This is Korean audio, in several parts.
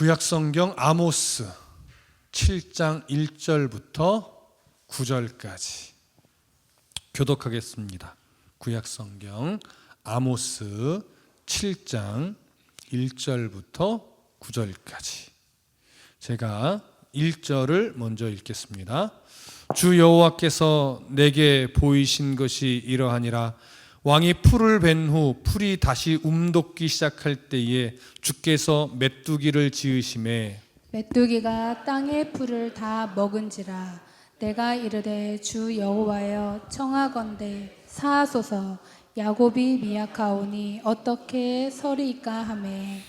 구약성경 아모스 7장 1절부터 9절까지 교독하겠습니다. 구약성경 아모스 7장 1절부터 9절까지 제가 1절을 먼저 읽겠습니다. 주 여호와께서 내게 보이신 것이 이러하니라. 왕이 풀을 벤 후 풀이 다시 움돋기 시작할 때에 주께서 메뚜기를 지으심에 메뚜기가 땅의 풀을 다 먹은지라. 내가 이르되 주 여호와여 청하건대 사하소서. 야곱이 미약하오니 어떻게 서리이까 하매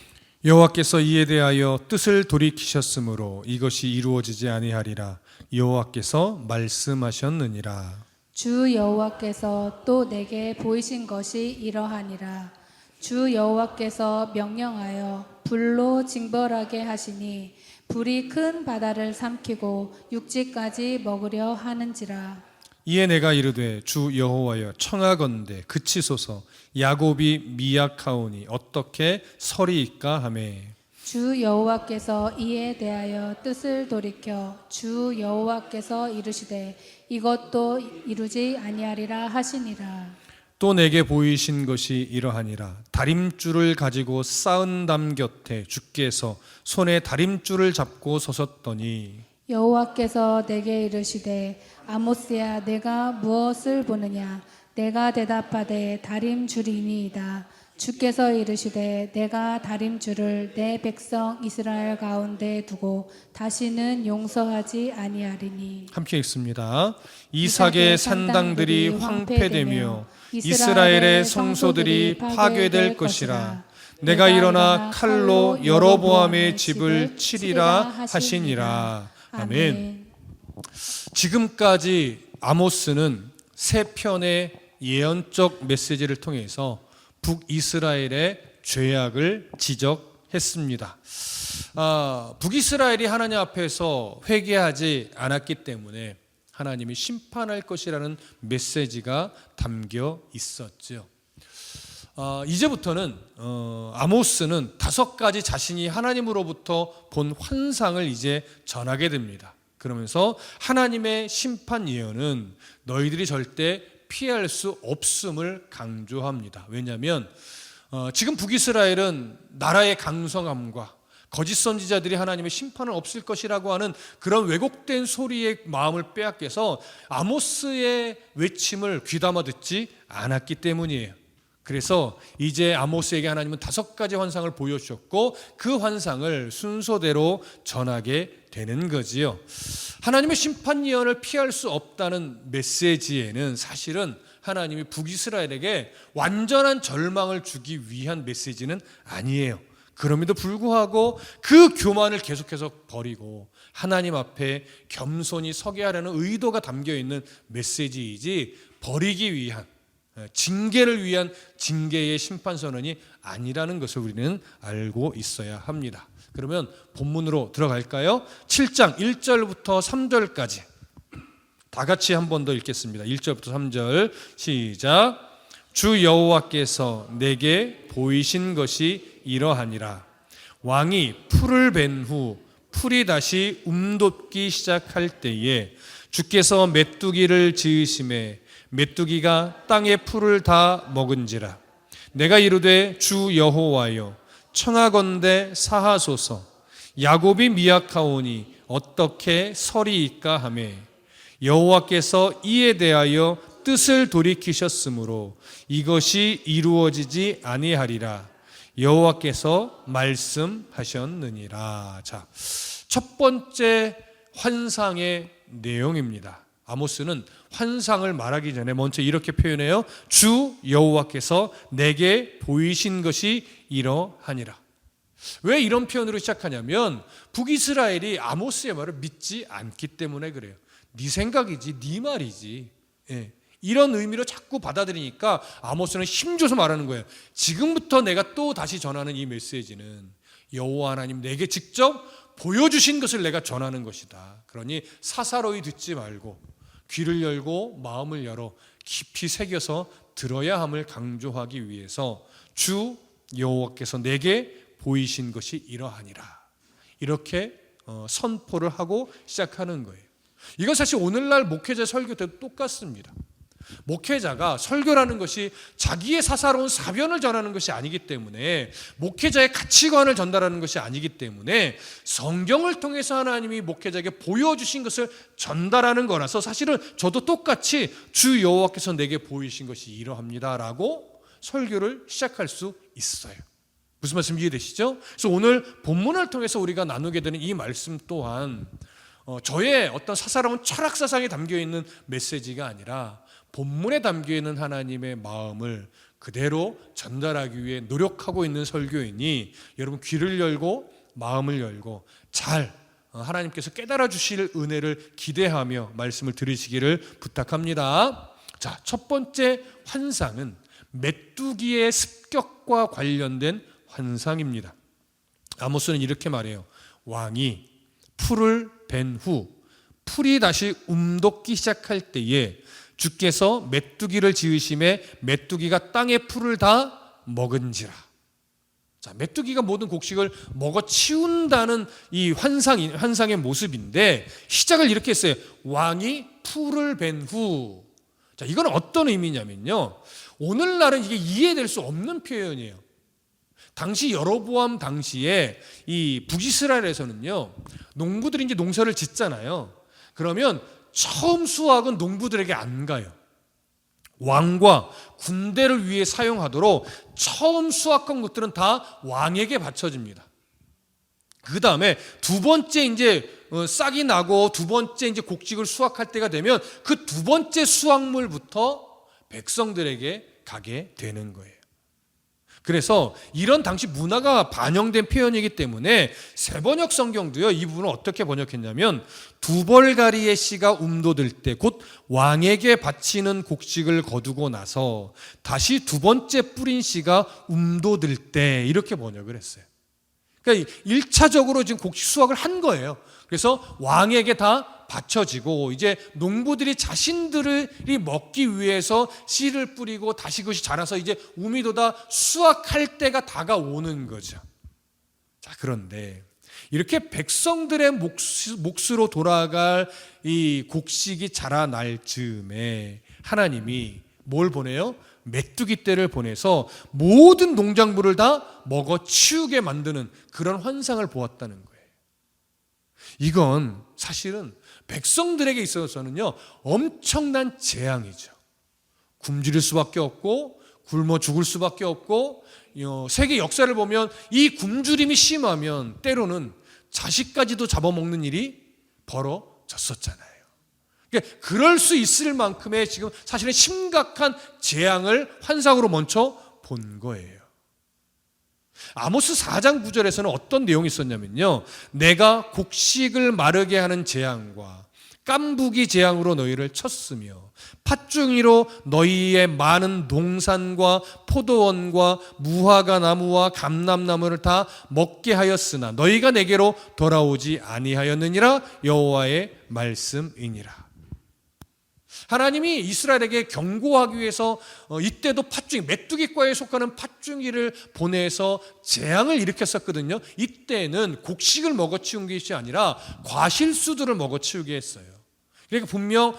여호와께서 이에 대하여 뜻을 돌이키셨으므로 이것이 이루어지지 아니하리라. 여호와께서 말씀하셨느니라. 주 여호와께서 또 내게 보이신 것이 이러하니라. 주 여호와께서 명령하여 불로 징벌하게 하시니 불이 큰 바다를 삼키고 육지까지 먹으려 하는지라. 이에 내가 이르되 주 여호와여 청하건대 그치소서. 야곱이 미약하오니 어떻게 서리이까 하매 주 여호와께서 이에 대하여 뜻을 돌이켜 주 여호와께서 이르시되 이것도 이루지 아니하리라 하시니라. 또 내게 보이신 것이 이러하니라. 다림줄을 가지고 쌓은 담 곁에 주께서 손에 다림줄을 잡고 서셨더니 여호와께서 내게 이르시되 아모스야 내가 무엇을 보느냐. 내가 대답하되 다림줄이니이다. 주께서 이르시되 내가 다림줄을 내 백성 이스라엘 가운데 두고 다시는 용서하지 아니하리니. 함께 읽습니다. 이삭의 산당들이 황폐되며 이스라엘의 성소들이 파괴될 것이라. 내가 일어나 칼로 여로보암의 집을 치리라 하시니라. 아멘. 지금까지 아모스는 세 편의 예언적 메시지를 통해서 북이스라엘의 죄악을 지적했습니다. 북이스라엘이 하나님 앞에서 회개하지 않았기 때문에 하나님이 심판할 것이라는 메시지가 담겨 있었죠. 이제부터는 아모스는 5가지 자신이 하나님으로부터 본 환상을 이제 전하게 됩니다. 그러면서 하나님의 심판 예언은 너희들이 절대 피할 수 없음을 강조합니다. 왜냐하면 지금 북이스라엘은 나라의 강성함과 거짓 선지자들이 하나님의 심판은 없을 것이라고 하는 그런 왜곡된 소리의 마음을 빼앗겨서 아모스의 외침을 귀담아 듣지 않았기 때문이에요. 그래서 이제 아모스에게 하나님은 5가지 환상을 보여주셨고 그 환상을 순서대로 전하게 되는 거지요. 하나님의 심판 예언을 피할 수 없다는 메시지에는 사실은 하나님이 북이스라엘에게 완전한 절망을 주기 위한 메시지는 아니에요. 그럼에도 불구하고 그 교만을 계속해서 버리고 하나님 앞에 겸손히 서게 하려는 의도가 담겨 있는 메시지이지 버리기 위한 징계를 위한 징계의 심판 선언이 아니라는 것을 우리는 알고 있어야 합니다. 그러면 본문으로 들어갈까요? 7장 1절부터 3절까지 다 같이 한 번 더 읽겠습니다. 1절부터 3절 시작. 주 여호와께서 내게 보이신 것이 이러하니라. 왕이 풀을 벤 후 풀이 다시 움돋기 시작할 때에 주께서 메뚜기를 지으심에 메뚜기가 땅의 풀을 다 먹은지라. 내가 이르되 주 여호와여 청하건대 사하소서. 야곱이 미약하오니 어떻게 서리이까 하매 여호와께서 이에 대하여 뜻을 돌이키셨으므로 이것이 이루어지지 아니하리라. 여호와께서 말씀하셨느니라. 자, 첫 번째 환상의 내용입니다. 아모스는 환상을 말하기 전에 먼저 이렇게 표현해요. 주 여호와께서 내게 보이신 것이 이러하니라. 왜 이런 표현으로 시작하냐면 북이스라엘이 아모스의 말을 믿지 않기 때문에 그래요. 네 생각이지, 네 말이지. 이런 의미로 자꾸 받아들이니까 아모스는 힘줘서 말하는 거예요. 지금부터 내가 또 다시 전하는 이 메시지는 여호와 하나님 내게 직접 보여주신 것을 내가 전하는 것이다. 그러니 사사로이 듣지 말고 귀를 열고 마음을 열어 깊이 새겨서 들어야 함을 강조하기 위해서 주 여호와께서 내게 보이신 것이 이러하니라. 이렇게 선포를 하고 시작하는 거예요. 이건 사실 오늘날 목회자 설교도 똑같습니다. 목회자가 설교라는 것이 자기의 사사로운 사변을 전하는 것이 아니기 때문에, 목회자의 가치관을 전달하는 것이 아니기 때문에 성경을 통해서 하나님이 목회자에게 보여주신 것을 전달하는 거라서, 사실은 저도 똑같이 주 여호와께서 내게 보이신 것이 이러합니다라고 설교를 시작할 수 있어요. 무슨 말씀 이해되시죠? 그래서 오늘 본문을 통해서 우리가 나누게 되는 이 말씀 또한 저의 어떤 사사로운 철학 사상에 담겨있는 메시지가 아니라 본문에 담겨있는 하나님의 마음을 그대로 전달하기 위해 노력하고 있는 설교이니, 여러분 귀를 열고 마음을 열고 잘 하나님께서 깨달아 주실 은혜를 기대하며 말씀을 들으시기를 부탁합니다. 자, 첫 번째 환상은 메뚜기의 습격과 관련된 환상입니다. 아모스는 이렇게 말해요. 왕이 풀을 벤 후 풀이 다시 움돋기 시작할 때에 주께서 메뚜기를 지으심에 메뚜기가 땅의 풀을 다 먹은지라. 자, 메뚜기가 모든 곡식을 먹어 치운다는 이 환상의 모습인데, 시작을 이렇게 했어요. 왕이 풀을 벤 후. 자, 이건 어떤 의미냐면요, 오늘날은 이게 이해될 수 없는 표현이에요. 당시 여로보암 당시에 이 북이스라엘에서는요, 농부들이 이제 농사를 짓잖아요. 그러면 처음 수확은 농부들에게 안 가요. 왕과 군대를 위해 사용하도록 처음 수확한 것들은 다 왕에게 바쳐집니다. 그 다음에 두 번째 이제 싹이 나고 두 번째 이제 곡식을 수확할 때가 되면 그 두 번째 수확물부터 백성들에게 가게 되는 거예요. 그래서 이런 당시 문화가 반영된 표현이기 때문에 세번역 성경도요, 이 부분을 어떻게 번역했냐면, 두 벌가리의 씨가 움돋을 때 곧 왕에게 바치는 곡식을 거두고 나서 다시 두 번째 뿌린 씨가 움돋을 때, 이렇게 번역을 했어요. 그러니까 1차적으로 지금 곡식 수확을 한 거예요. 그래서 왕에게 다 바쳐지고, 이제 농부들이 자신들이 먹기 위해서 씨를 뿌리고 다시 그것이 자라서 이제 우미도다 수확할 때가 다가오는 거죠. 자, 그런데 이렇게 백성들의 몫으로 돌아갈 이 곡식이 자라날 즈음에 하나님이 뭘 보내요? 메뚜기 떼를 보내서 모든 농작물을 다 먹어 치우게 만드는 그런 환상을 보았다는 거예요. 이건 사실은 백성들에게 있어서는요, 엄청난 재앙이죠. 굶주릴 수밖에 없고 굶어 죽을 수밖에 없고, 세계 역사를 보면 이 굶주림이 심하면 때로는 자식까지도 잡아먹는 일이 벌어졌었잖아요. 그러니까 그럴 수 있을 만큼의 지금 사실은 심각한 재앙을 환상으로 먼저 본 거예요. 아모스 4장 9절에서는 어떤 내용이 있었냐면요, 내가 곡식을 마르게 하는 재앙과 깐부기 재앙으로 너희를 쳤으며 팥중이로 너희의 많은 동산과 포도원과 무화과 나무와 감람나무를 다 먹게 하였으나 너희가 내게로 돌아오지 아니하였느니라. 여호와의 말씀이니라. 하나님이 이스라엘에게 경고하기 위해서 이때도 팥중이, 메뚜기과에 속하는 팥중이를 보내서 재앙을 일으켰었거든요. 이때는 곡식을 먹어치운 것이 아니라 과실수들을 먹어치우게 했어요. 그러니까 분명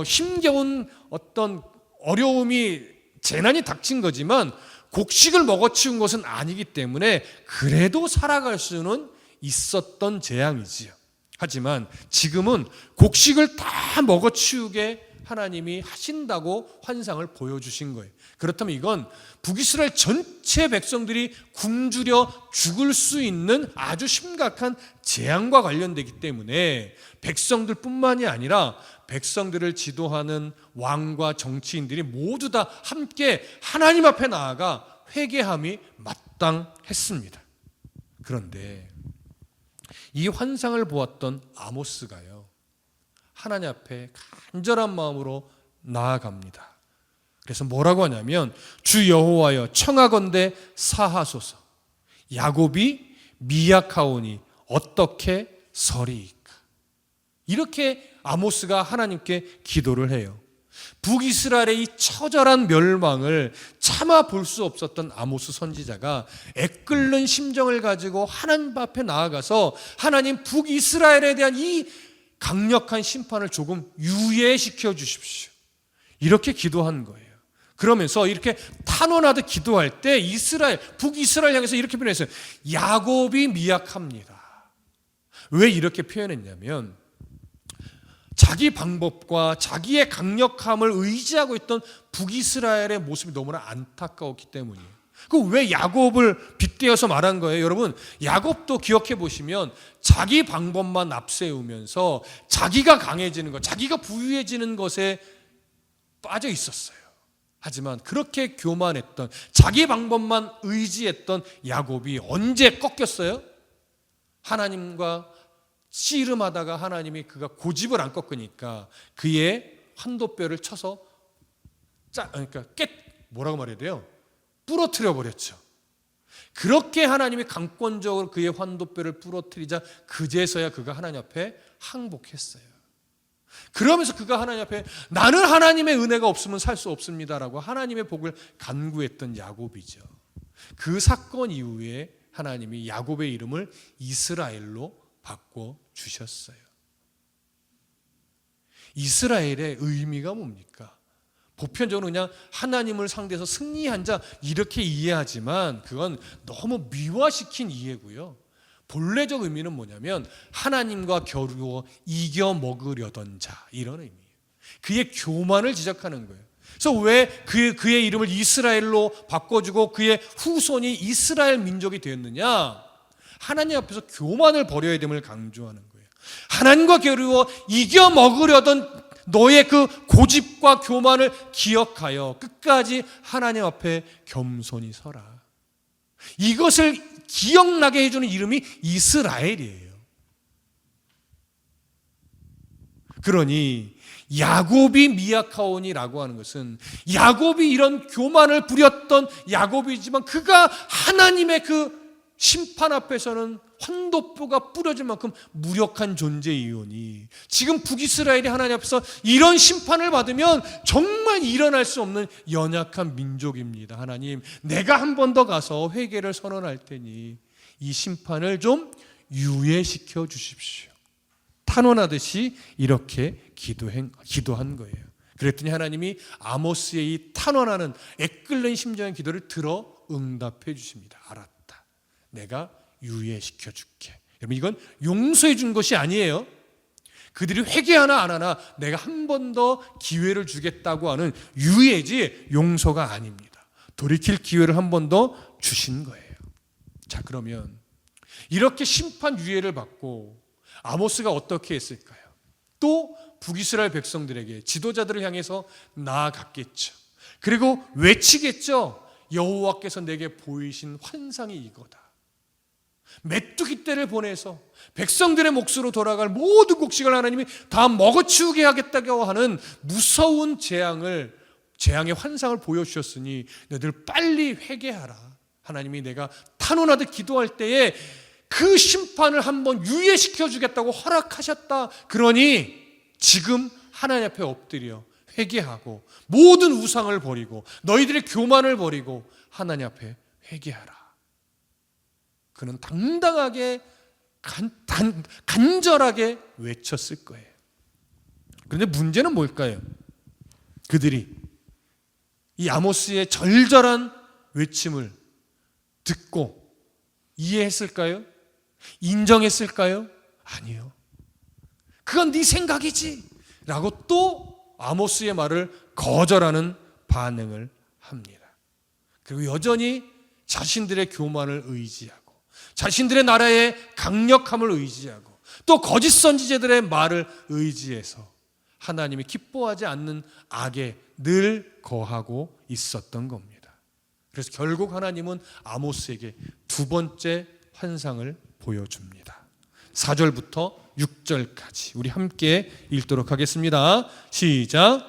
힘겨운 어떤 어려움이, 재난이 닥친 거지만 곡식을 먹어치운 것은 아니기 때문에 그래도 살아갈 수는 있었던 재앙이지요. 하지만 지금은 곡식을 다 먹어치우게 하나님이 하신다고 환상을 보여주신 거예요. 그렇다면 이건 북이스라엘 전체 백성들이 굶주려 죽을 수 있는 아주 심각한 재앙과 관련되기 때문에 백성들뿐만이 아니라 백성들을 지도하는 왕과 정치인들이 모두 다 함께 하나님 앞에 나아가 회개함이 마땅했습니다. 그런데 이 환상을 보았던 아모스가요, 하나님 앞에 간절한 마음으로 나아갑니다. 그래서 뭐라고 하냐면, 주 여호와여 청하건대 사하소서, 야곱이 미약하오니 어떻게 서리이까. 이렇게 아모스가 하나님께 기도를 해요. 북이스라엘의 이 처절한 멸망을 참아 볼 수 없었던 아모스 선지자가 애끓는 심정을 가지고 하나님 앞에 나아가서 하나님 북이스라엘에 대한 이 강력한 심판을 조금 유예시켜 주십시오. 이렇게 기도한 거예요. 그러면서 이렇게 탄원하듯 기도할 때 북이스라엘 향해서 이렇게 표현했어요. 야곱이 미약합니다. 왜 이렇게 표현했냐면 자기 방법과 자기의 강력함을 의지하고 있던 북이스라엘의 모습이 너무나 안타까웠기 때문이에요. 왜 야곱을 빗대어서 말한 거예요? 여러분, 야곱도 기억해 보시면 자기 방법만 앞세우면서 자기가 강해지는 것, 자기가 부유해지는 것에 빠져 있었어요. 하지만 그렇게 교만했던, 자기 방법만 의지했던 야곱이 언제 꺾였어요? 하나님과 씨름하다가 하나님이 그가 고집을 안 꺾으니까 그의 환도뼈를 쳐서 뭐라고 말해야 돼요? 부러뜨려 버렸죠. 그렇게 하나님이 강권적으로 그의 환도뼈를 부러뜨리자 그제서야 그가 하나님 앞에 항복했어요. 그러면서 그가 하나님 앞에 나는 하나님의 은혜가 없으면 살 수 없습니다라고 하나님의 복을 간구했던 야곱이죠. 그 사건 이후에 하나님이 야곱의 이름을 이스라엘로 바꿔주셨어요. 이스라엘의 의미가 뭡니까? 보편적으로 그냥 하나님을 상대해서 승리한 자 이렇게 이해하지만 그건 너무 미화시킨 이해고요. 본래적 의미는 뭐냐면 하나님과 겨루어 이겨먹으려던 자, 이런 의미예요. 그의 교만을 지적하는 거예요. 그래서 왜 그의 이름을 이스라엘로 바꿔주고 그의 후손이 이스라엘 민족이 되었느냐? 하나님 앞에서 교만을 버려야 됨을 강조하는 거예요. 하나님과 겨루어 이겨먹으려던 너의 그 고집과 교만을 기억하여 끝까지 하나님 앞에 겸손히 서라. 이것을 기억나게 해주는 이름이 이스라엘이에요. 그러니 야곱이 미약하오니라고 하는 것은 야곱이 이런 교만을 부렸던 야곱이지만 그가 하나님의 그 심판 앞에서는 환도뼈가 부러질 만큼 무력한 존재이오니 지금 북이스라엘이 하나님 앞에서 이런 심판을 받으면 정말 일어날 수 없는 연약한 민족입니다. 하나님, 내가 한 번 더 가서 회개를 선언할 테니 이 심판을 좀 유예시켜 주십시오. 탄원하듯이 이렇게 기도한 거예요. 그랬더니 하나님이 아모스의 이 탄원하는 애끓는 심정의 기도를 들어 응답해 주십니다. 알았다. 내가 유예시켜 줄게. 여러분, 이건 용서해 준 것이 아니에요. 그들이 회개하나 안 하나 내가 한 번 더 기회를 주겠다고 하는 유예지 용서가 아닙니다. 돌이킬 기회를 한 번 더 주신 거예요. 자, 그러면 이렇게 심판 유예를 받고 아모스가 어떻게 했을까요? 또 북이스라엘 백성들에게, 지도자들을 향해서 나아갔겠죠. 그리고 외치겠죠. 여호와께서 내게 보이신 환상이 이거다. 메뚜기 떼를 보내서 백성들의 몫으로 돌아갈 모든 곡식을 하나님이 다 먹어치우게 하겠다고 하는 무서운 재앙의 환상을 보여주셨으니 너희들 빨리 회개하라. 하나님이 내가 탄원하듯 기도할 때에 그 심판을 한번 유예시켜 주겠다고 허락하셨다. 그러니 지금 하나님 앞에 엎드려 회개하고 모든 우상을 버리고 너희들의 교만을 버리고 하나님 앞에 회개하라. 그는 당당하게 간절하게 외쳤을 거예요. 그런데 문제는 뭘까요? 그들이 이 아모스의 절절한 외침을 듣고 이해했을까요? 인정했을까요? 아니요. 그건 네 생각이지 라고 또 아모스의 말을 거절하는 반응을 합니다. 그리고 여전히 자신들의 교만을 의지하고 자신들의 나라의 강력함을 의지하고 또 거짓 선지자들의 말을 의지해서 하나님이 기뻐하지 않는 악에 늘 거하고 있었던 겁니다. 그래서 결국 하나님은 아모스에게 두 번째 환상을 보여줍니다. 4절부터 6절까지 우리 함께 읽도록 하겠습니다. 시작.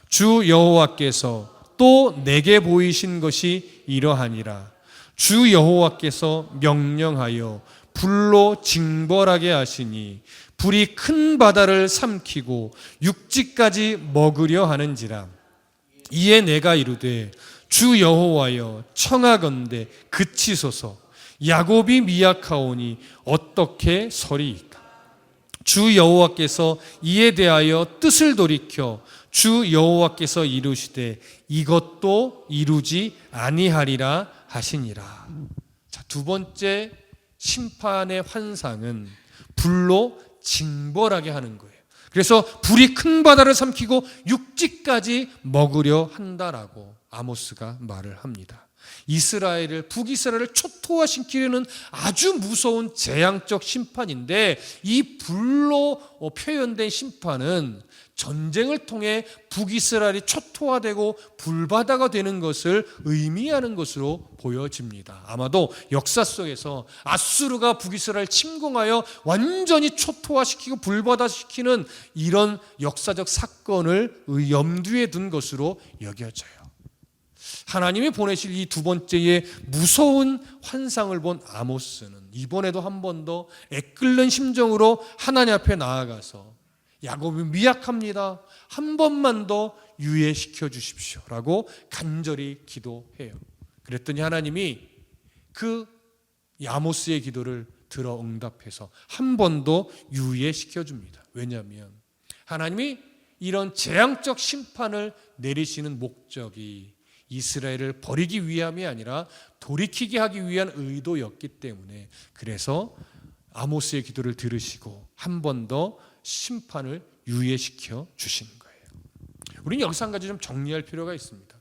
주 여호와께서 또 내게 보이신 것이 이러하니라. 주 여호와께서 명령하여 불로 징벌하게 하시니 불이 큰 바다를 삼키고 육지까지 먹으려 하는지라. 이에 내가 이르되 주 여호와여 청하건대 그치소서. 야곱이 미약하오니 어떻게 서리이까. 주 여호와께서 이에 대하여 뜻을 돌이켜 주 여호와께서 이루시되 이것도 이루지 아니하리라 하시니라. 자, 두 번째 심판의 환상은 불로 징벌하게 하는 거예요. 그래서 불이 큰 바다를 삼키고 육지까지 먹으려 한다라고 아모스가 말을 합니다. 이스라엘을, 북이스라엘을 초토화시키려는 아주 무서운 재앙적 심판인데, 이 불로 표현된 심판은 전쟁을 통해 북이스라엘이 초토화되고 불바다가 되는 것을 의미하는 것으로 보여집니다. 아마도 역사 속에서 아수르가 북이스라엘 침공하여 완전히 초토화시키고 불바다시키는 이런 역사적 사건을 염두에 둔 것으로 여겨져요. 하나님이 보내실 이 두 번째의 무서운 환상을 본 아모스는 이번에도 한 번 더 애끓는 심정으로 하나님 앞에 나아가서 야곱이 미약합니다. 한 번만 더 유예시켜 주십시오라고 간절히 기도해요. 그랬더니 하나님이 그 아모스의 기도를 들어 응답해서 한 번 더 유예시켜 줍니다. 왜냐하면 하나님이 이런 재앙적 심판을 내리시는 목적이 이스라엘을 버리기 위함이 아니라 돌이키게 하기 위한 의도였기 때문에, 그래서 아모스의 기도를 들으시고 한 번 더 심판을 유예시켜 주시는 거예요. 우리는 여기서 한 가지 좀 정리할 필요가 있습니다.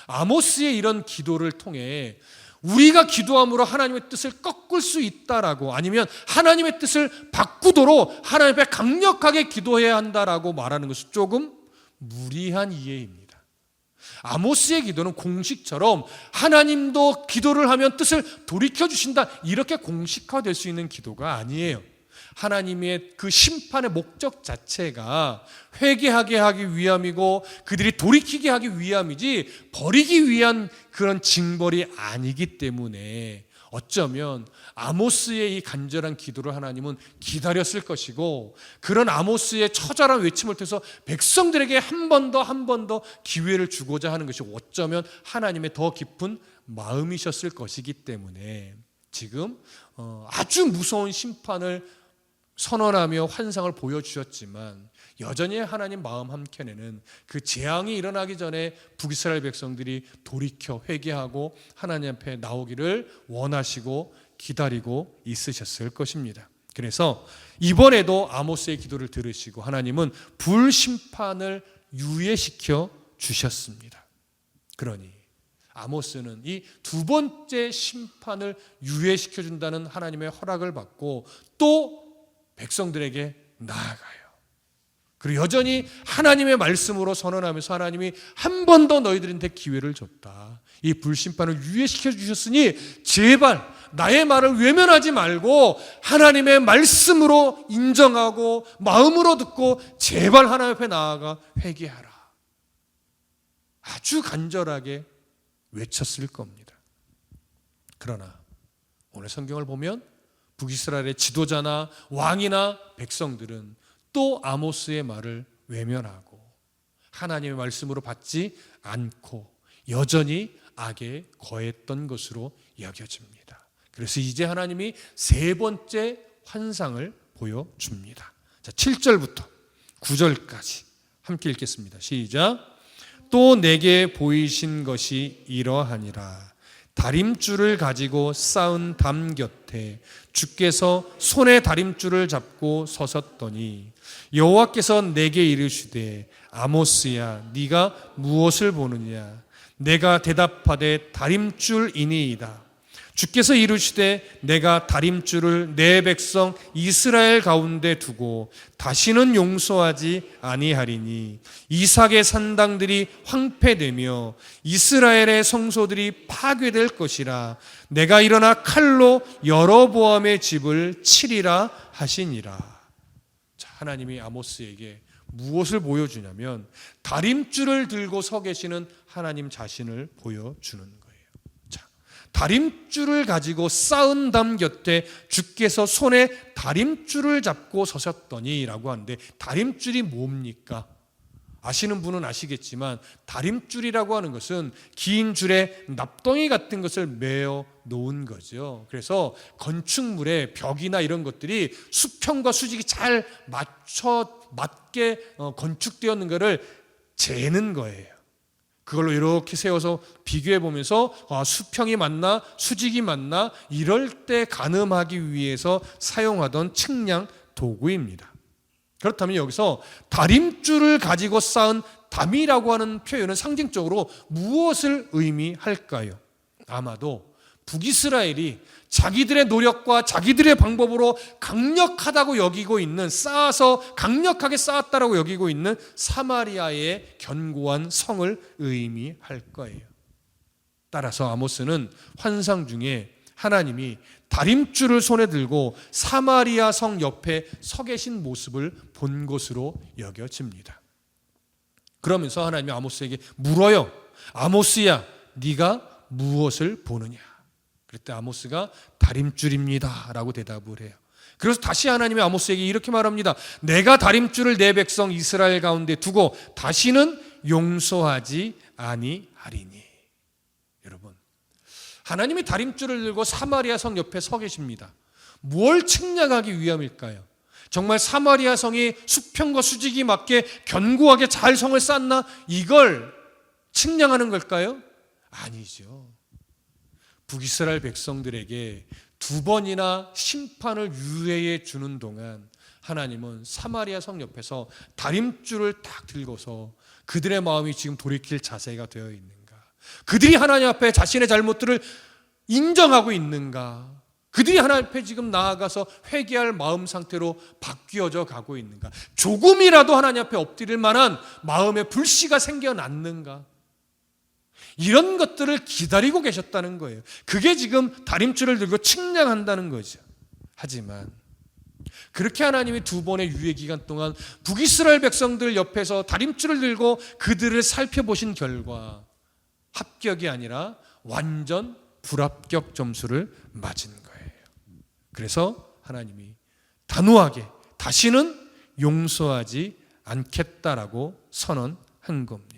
아모스의 이런 기도를 통해 우리가 기도함으로 하나님의 뜻을 꺾을 수 있다라고, 아니면 하나님의 뜻을 바꾸도록 하나님 앞에 강력하게 기도해야 한다라고 말하는 것은 조금 무리한 이해입니다. 아모스의 기도는 공식처럼 하나님도 기도를 하면 뜻을 돌이켜 주신다, 이렇게 공식화될 수 있는 기도가 아니에요. 하나님의 그 심판의 목적 자체가 회개하게 하기 위함이고 그들이 돌이키게 하기 위함이지 버리기 위한 그런 징벌이 아니기 때문에 어쩌면 아모스의 이 간절한 기도를 하나님은 기다렸을 것이고, 그런 아모스의 처절한 외침을 통해서 백성들에게 한 번 더 기회를 주고자 하는 것이 어쩌면 하나님의 더 깊은 마음이셨을 것이기 때문에 지금 아주 무서운 심판을 선언하며 환상을 보여주셨지만 여전히 하나님 마음 한켠에는 그 재앙이 일어나기 전에 북이스라엘 백성들이 돌이켜 회개하고 하나님 앞에 나오기를 원하시고 기다리고 있으셨을 것입니다. 그래서 이번에도 아모스의 기도를 들으시고 하나님은 불심판을 유예시켜 주셨습니다. 그러니 아모스는 이 두 번째 심판을 유예시켜 준다는 하나님의 허락을 받고 또 백성들에게 나아가요. 그리고 여전히 하나님의 말씀으로 선언하면서 하나님이 한 번 더 너희들한테 기회를 줬다. 이 불심판을 유예시켜 주셨으니 제발 나의 말을 외면하지 말고 하나님의 말씀으로 인정하고 마음으로 듣고 제발 하나님 앞에 나아가 회개하라. 아주 간절하게 외쳤을 겁니다. 그러나 오늘 성경을 보면 북이스라엘의 지도자나 왕이나 백성들은 또 아모스의 말을 외면하고 하나님의 말씀으로 받지 않고 여전히 악에 거했던 것으로 여겨집니다. 그래서 이제 하나님이 세 번째 환상을 보여줍니다. 자, 7절부터 9절까지 함께 읽겠습니다. 시작. 또 내게 보이신 것이 이러하니라. 다림줄을 가지고 쌓은 담 곁에 주께서 손에 다림줄을 잡고 서셨더니 여호와께서 내게 이르시되 아모스야 네가 무엇을 보느냐. 내가 대답하되 다림줄이니이다. 주께서 이르시되 내가 다림줄을 내 백성 이스라엘 가운데 두고 다시는 용서하지 아니하리니 이삭의 산당들이 황폐되며 이스라엘의 성소들이 파괴될 것이라. 내가 일어나 칼로 여로보암의 집을 치리라 하시니라. 자, 하나님이 아모스에게 무엇을 보여주냐면 다림줄을 들고 서 계시는 하나님 자신을 보여주는 거예요. 다림줄을 가지고 쌓은 담 곁에 주께서 손에 다림줄을 잡고 서셨더니 라고 하는데, 다림줄이 뭡니까? 아시는 분은 아시겠지만 다림줄이라고 하는 것은 긴 줄에 납덩이 같은 것을 메어 놓은 거죠. 그래서 건축물의 벽이나 이런 것들이 수평과 수직이 잘 맞게 건축되었는 것을 재는 거예요. 그걸로 이렇게 세워서 비교해 보면서 수평이 맞나 수직이 맞나 이럴 때 가늠하기 위해서 사용하던 측량 도구입니다. 그렇다면 여기서 다림줄을 가지고 쌓은 담이라고 하는 표현은 상징적으로 무엇을 의미할까요? 아마도 북이스라엘이 자기들의 노력과 자기들의 방법으로 강력하다고 여기고 있는, 쌓아서 강력하게 쌓았다라고 여기고 있는 사마리아의 견고한 성을 의미할 거예요. 따라서 아모스는 환상 중에 하나님이 다림줄을 손에 들고 사마리아 성 옆에 서 계신 모습을 본 것으로 여겨집니다. 그러면서 하나님이 아모스에게 물어요. 아모스야, 네가 무엇을 보느냐? 그때 아모스가 다림줄입니다 라고 대답을 해요. 그래서 다시 하나님이 아모스에게 이렇게 말합니다. 내가 다림줄을 내 백성 이스라엘 가운데 두고 다시는 용서하지 아니하리니. 여러분, 하나님이 다림줄을 들고 사마리아 성 옆에 서 계십니다. 뭘 측량하기 위함일까요? 정말 사마리아 성이 수평과 수직이 맞게 견고하게 잘 성을 쌓나, 이걸 측량하는 걸까요? 아니죠. 북이스라엘 백성들에게 2번이나 심판을 유예해 주는 동안 하나님은 사마리아 성 옆에서 다림줄을 딱 들고서 그들의 마음이 지금 돌이킬 자세가 되어 있는가, 그들이 하나님 앞에 자신의 잘못들을 인정하고 있는가, 그들이 하나님 앞에 지금 나아가서 회개할 마음 상태로 바뀌어져 가고 있는가, 조금이라도 하나님 앞에 엎드릴 만한 마음의 불씨가 생겨났는가, 이런 것들을 기다리고 계셨다는 거예요. 그게 지금 다림줄을 들고 측량한다는 거죠. 하지만 그렇게 하나님이 2번의 유예 기간 동안 북이스라엘 백성들 옆에서 다림줄을 들고 그들을 살펴보신 결과 합격이 아니라 완전 불합격 점수를 맞은 거예요. 그래서 하나님이 단호하게 다시는 용서하지 않겠다라고 선언한 겁니다.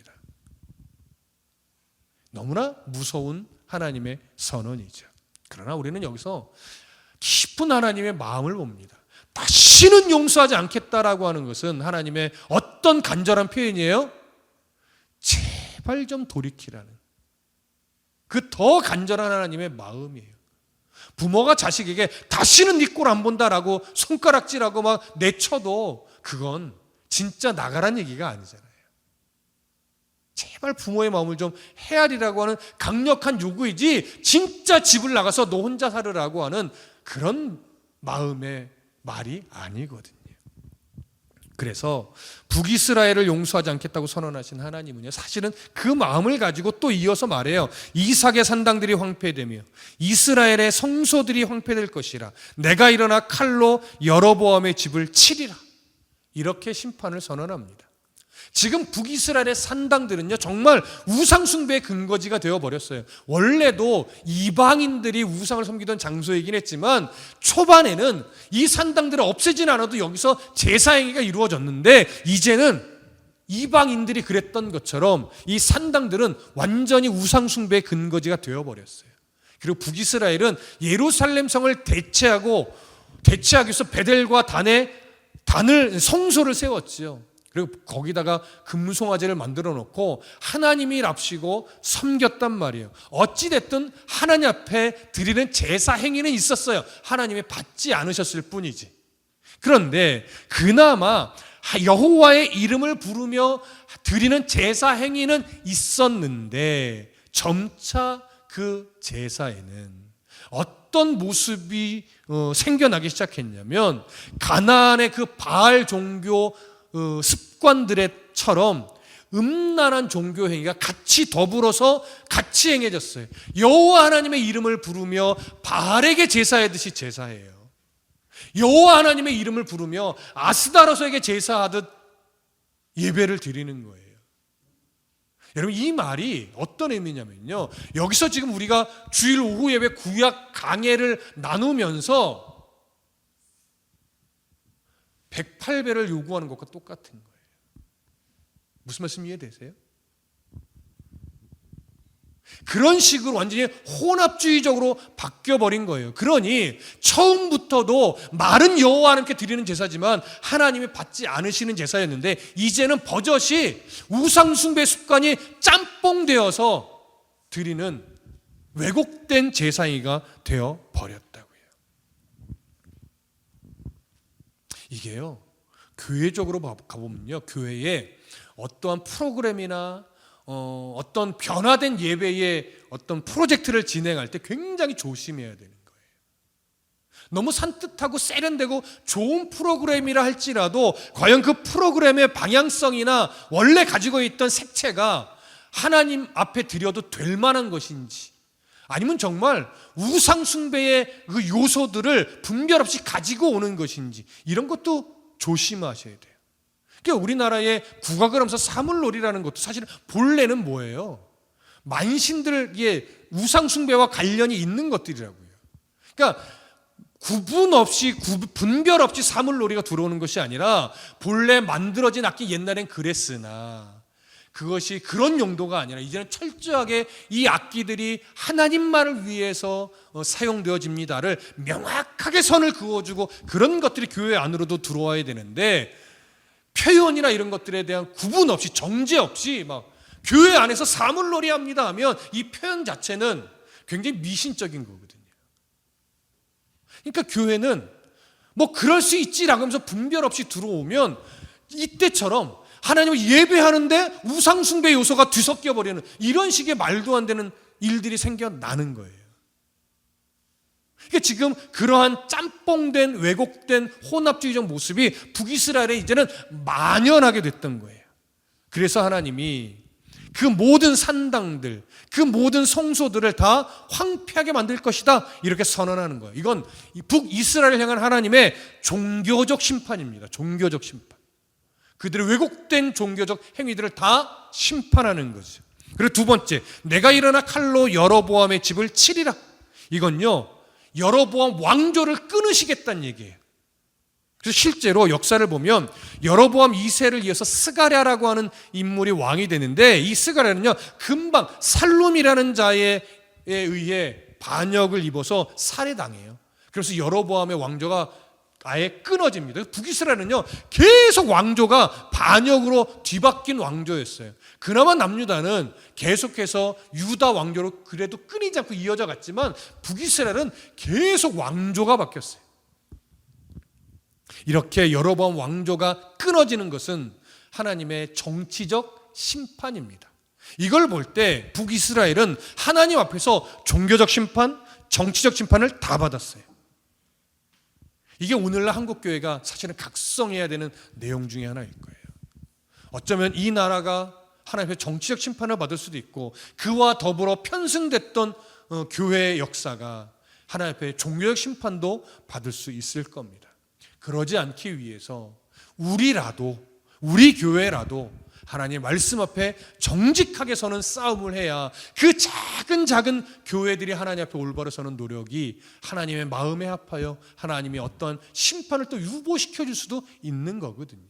너무나 무서운 하나님의 선언이죠. 그러나 우리는 여기서 깊은 하나님의 마음을 봅니다. 다시는 용서하지 않겠다라고 하는 것은 하나님의 어떤 간절한 표현이에요? 제발 좀 돌이키라는, 그 더 간절한 하나님의 마음이에요. 부모가 자식에게 다시는 네 꼴 안 본다라고 손가락질하고 막 내쳐도 그건 진짜 나가란 얘기가 아니잖아요. 제발 부모의 마음을 좀 헤아리라고 하는 강력한 요구이지, 진짜 집을 나가서 너 혼자 살으라고 하는 그런 마음의 말이 아니거든요. 그래서 북이스라엘을 용서하지 않겠다고 선언하신 하나님은요, 사실은 그 마음을 가지고 또 이어서 말해요. 이삭의 산당들이 황폐되며 이스라엘의 성소들이 황폐될 것이라. 내가 일어나 칼로 여로보암의 집을 치리라. 이렇게 심판을 선언합니다. 지금 북이스라엘의 산당들은요, 정말 우상 숭배의 근거지가 되어버렸어요. 원래도 이방인들이 우상을 섬기던 장소이긴 했지만 초반에는 이 산당들을 없애진 않아도 여기서 제사행위가 이루어졌는데, 이제는 이방인들이 그랬던 것처럼 이 산당들은 완전히 우상 숭배의 근거지가 되어버렸어요. 그리고 북이스라엘은 예루살렘 성을 대체하기 위해서 베델과 단을 성소를 세웠지요. 그리고 거기다가 금송아지를 만들어 놓고 하나님이 랍시고 섬겼단 말이에요. 어찌됐든 하나님 앞에 드리는 제사 행위는 있었어요. 하나님이 받지 않으셨을 뿐이지. 그런데 그나마 여호와의 이름을 부르며 드리는 제사 행위는 있었는데, 점차 그 제사에는 어떤 모습이 생겨나기 시작했냐면, 가나안의 그 바알 종교 습관들처럼 음란한 종교 행위가 같이 더불어서 같이 행해졌어요. 여호와 하나님의 이름을 부르며 바알에게 제사하듯이 제사해요. 여호와 하나님의 이름을 부르며 아스다로스에게 제사하듯 예배를 드리는 거예요. 여러분, 이 말이 어떤 의미냐면요, 여기서 지금 우리가 주일 오후 예배 구약 강해를 나누면서 108배를 요구하는 것과 똑같은 거예요. 무슨 말씀 이해되세요? 그런 식으로 완전히 혼합주의적으로 바뀌어버린 거예요. 그러니 처음부터도 말은 여호와 하나님께 드리는 제사지만 하나님이 받지 않으시는 제사였는데, 이제는 버젓이 우상숭배 습관이 짬뽕되어서 드리는 왜곡된 제사이가 되어버렸다고요. 이게요, 교회적으로 가보면요, 교회에 어떠한 프로그램이나 어떤 변화된 예배의 어떤 프로젝트를 진행할 때 굉장히 조심해야 되는 거예요. 너무 산뜻하고 세련되고 좋은 프로그램이라 할지라도 과연 그 프로그램의 방향성이나 원래 가지고 있던 색채가 하나님 앞에 드려도 될 만한 것인지, 아니면 정말 우상 숭배의 그 요소들을 분별 없이 가지고 오는 것인지, 이런 것도 조심하셔야 돼요. 그러니까 우리나라의 국악을 하면서 사물놀이라는 것도 사실은 본래는 뭐예요? 만신들의 우상 숭배와 관련이 있는 것들이라고요. 그러니까 구분 없이 분별 없이 사물놀이가 들어오는 것이 아니라, 본래 만들어진 악기 옛날엔 그랬으나 그것이 그런 용도가 아니라 이제는 철저하게 이 악기들이 하나님만을 위해서 사용되어집니다를 명확하게 선을 그어주고, 그런 것들이 교회 안으로도 들어와야 되는데, 표현이나 이런 것들에 대한 구분 없이, 정제 없이 막 교회 안에서 사물놀이 합니다 하면 이 표현 자체는 굉장히 미신적인 거거든요. 그러니까 교회는 뭐 그럴 수 있지라고 하면서 분별 없이 들어오면 이때처럼 하나님을 예배하는데 우상숭배 요소가 뒤섞여 버리는 이런 식의 말도 안 되는 일들이 생겨나는 거예요. 그러니까 지금 그러한 짬뽕된 왜곡된 혼합주의적 모습이 북이스라엘에 이제는 만연하게 됐던 거예요. 그래서 하나님이 그 모든 산당들, 그 모든 성소들을 다 황폐하게 만들 것이다, 이렇게 선언하는 거예요. 이건 북이스라엘을 향한 하나님의 종교적 심판입니다. 종교적 심판. 그들의 왜곡된 종교적 행위들을 다 심판하는 거죠. 그리고 두 번째, 내가 일어나 칼로 여로보암의 집을 치리라. 이건요, 여로보암 왕조를 끊으시겠다는 얘기예요. 그래서 실제로 역사를 보면 여로보암 2세를 이어서 스가랴라고 하는 인물이 왕이 되는데, 이 스가랴는요 금방 살룸이라는 자에 의해 반역을 입어서 살해당해요. 그래서 여로보암의 왕조가 아예 끊어집니다. 북이스라엘은요 계속 왕조가 반역으로 뒤바뀐 왕조였어요. 그나마 남유다는 계속해서 유다 왕조로 그래도 끊이지 않고 이어져 갔지만, 북이스라엘은 계속 왕조가 바뀌었어요. 이렇게 여로보암 왕조가 끊어지는 것은 하나님의 정치적 심판입니다. 이걸 볼 때 북이스라엘은 하나님 앞에서 종교적 심판, 정치적 심판을 다 받았어요. 이게 오늘날 한국교회가 사실은 각성해야 되는 내용 중에 하나일 거예요. 어쩌면 이 나라가 하나님의 정치적 심판을 받을 수도 있고, 그와 더불어 편승됐던 교회의 역사가 하나님 앞에 종교적 심판도 받을 수 있을 겁니다. 그러지 않기 위해서 우리 교회라도 하나님 말씀 앞에 정직하게 서는 싸움을 해야, 그 작은 교회들이 하나님 앞에 올바로 서는 노력이 하나님의 마음에 합하여 하나님이 어떤 심판을 또 유보시켜 줄 수도 있는 거거든요.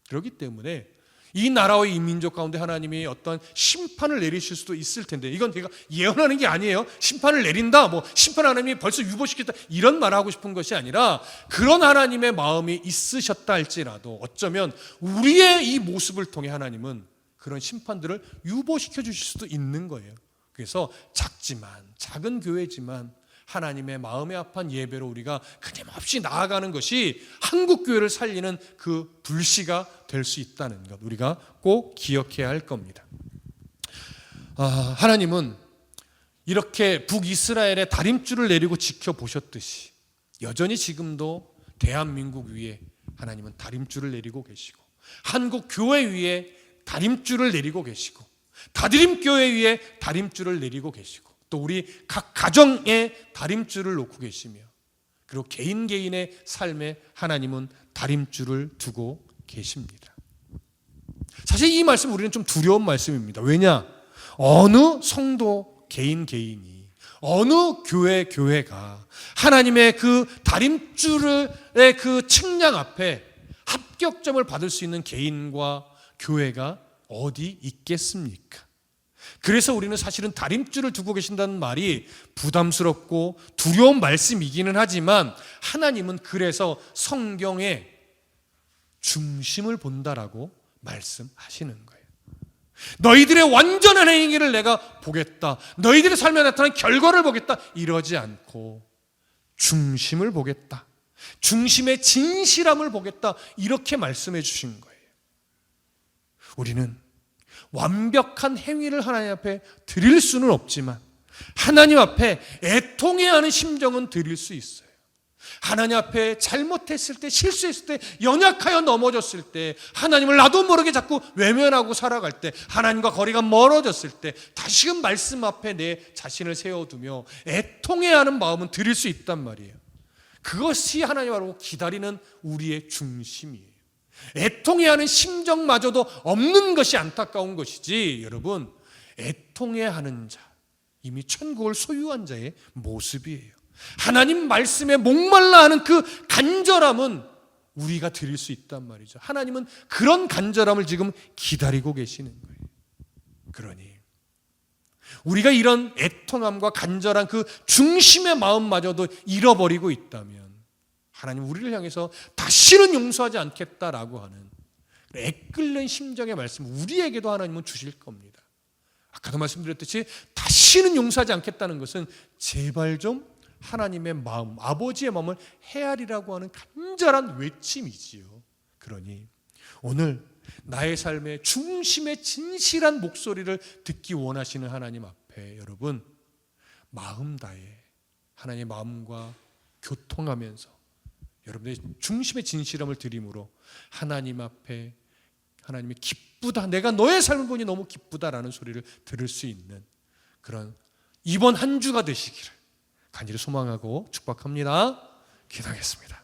그렇기 때문에 이 나라와 이 민족 가운데 하나님이 어떤 심판을 내리실 수도 있을 텐데, 이건 제가 예언하는 게 아니에요. 심판을 내린다, 뭐 심판 하나님이 벌써 유보시켰다, 이런 말을 하고 싶은 것이 아니라, 그런 하나님의 마음이 있으셨다 할지라도 어쩌면 우리의 이 모습을 통해 하나님은 그런 심판들을 유보시켜 주실 수도 있는 거예요. 그래서 작은 교회지만 하나님의 마음에 합한 예배로 우리가 끊임없이 나아가는 것이 한국교회를 살리는 그 불씨가 될 수 있다는 것, 우리가 꼭 기억해야 할 겁니다. 하나님은 이렇게 북이스라엘의 다림줄을 내리고 지켜보셨듯이 여전히 지금도 대한민국 위에 하나님은 다림줄을 내리고 계시고, 한국교회 위에 다림줄을 내리고 계시고, 다드림교회 위에 다림줄을 내리고 계시고, 또 우리 각 가정에 다림줄을 놓고 계시며, 그리고 개인의 삶에 하나님은 다림줄을 두고 계십니다. 사실 이 말씀 우리는 좀 두려운 말씀입니다. 왜냐? 어느 성도 개인이 어느 교회가 하나님의 그 다림줄의 그 측량 앞에 합격점을 받을 수 있는 개인과 교회가 어디 있겠습니까? 그래서 우리는 사실은 다림줄을 두고 계신다는 말이 부담스럽고 두려운 말씀이기는 하지만 하나님은 그래서 성경의 중심을 본다라고 말씀하시는 거예요. 너희들의 완전한 행위를 내가 보겠다. 너희들의 삶에 나타난 결과를 보겠다. 이러지 않고 중심을 보겠다. 중심의 진실함을 보겠다. 이렇게 말씀해 주신 거예요. 우리는 완벽한 행위를 하나님 앞에 드릴 수는 없지만 하나님 앞에 애통해하는 심정은 드릴 수 있어요. 하나님 앞에 잘못했을 때, 실수했을 때, 연약하여 넘어졌을 때, 하나님을 나도 모르게 자꾸 외면하고 살아갈 때, 하나님과 거리가 멀어졌을 때 다시금 말씀 앞에 내 자신을 세워두며 애통해하는 마음은 드릴 수 있단 말이에요. 그것이 하나님 바로 기다리는 우리의 중심이에요. 애통해하는 심정마저도 없는 것이 안타까운 것이지, 여러분, 애통해하는 자, 이미 천국을 소유한 자의 모습이에요. 하나님 말씀에 목말라 하는 그 간절함은 우리가 드릴 수 있단 말이죠. 하나님은 그런 간절함을 지금 기다리고 계시는 거예요. 그러니 우리가 이런 애통함과 간절한 그 중심의 마음마저도 잃어버리고 있다면 하나님 우리를 향해서 다시는 용서하지 않겠다라고 하는 애끓는 심정의 말씀 우리에게도 하나님은 주실 겁니다. 아까도 말씀드렸듯이 다시는 용서하지 않겠다는 것은 제발 좀 하나님의 마음, 아버지의 마음을 헤아리라고 하는 간절한 외침이지요. 그러니 오늘 나의 삶의 중심의 진실한 목소리를 듣기 원하시는 하나님 앞에 여러분 마음 다해 하나님의 마음과 교통하면서 여러분의 중심의 진실함을 드림으로 하나님 앞에 하나님이 기쁘다, 내가 너의 삶을 보니 너무 기쁘다라는 소리를 들을 수 있는 그런 이번 한 주가 되시기를 간절히 소망하고 축복합니다. 기도하겠습니다.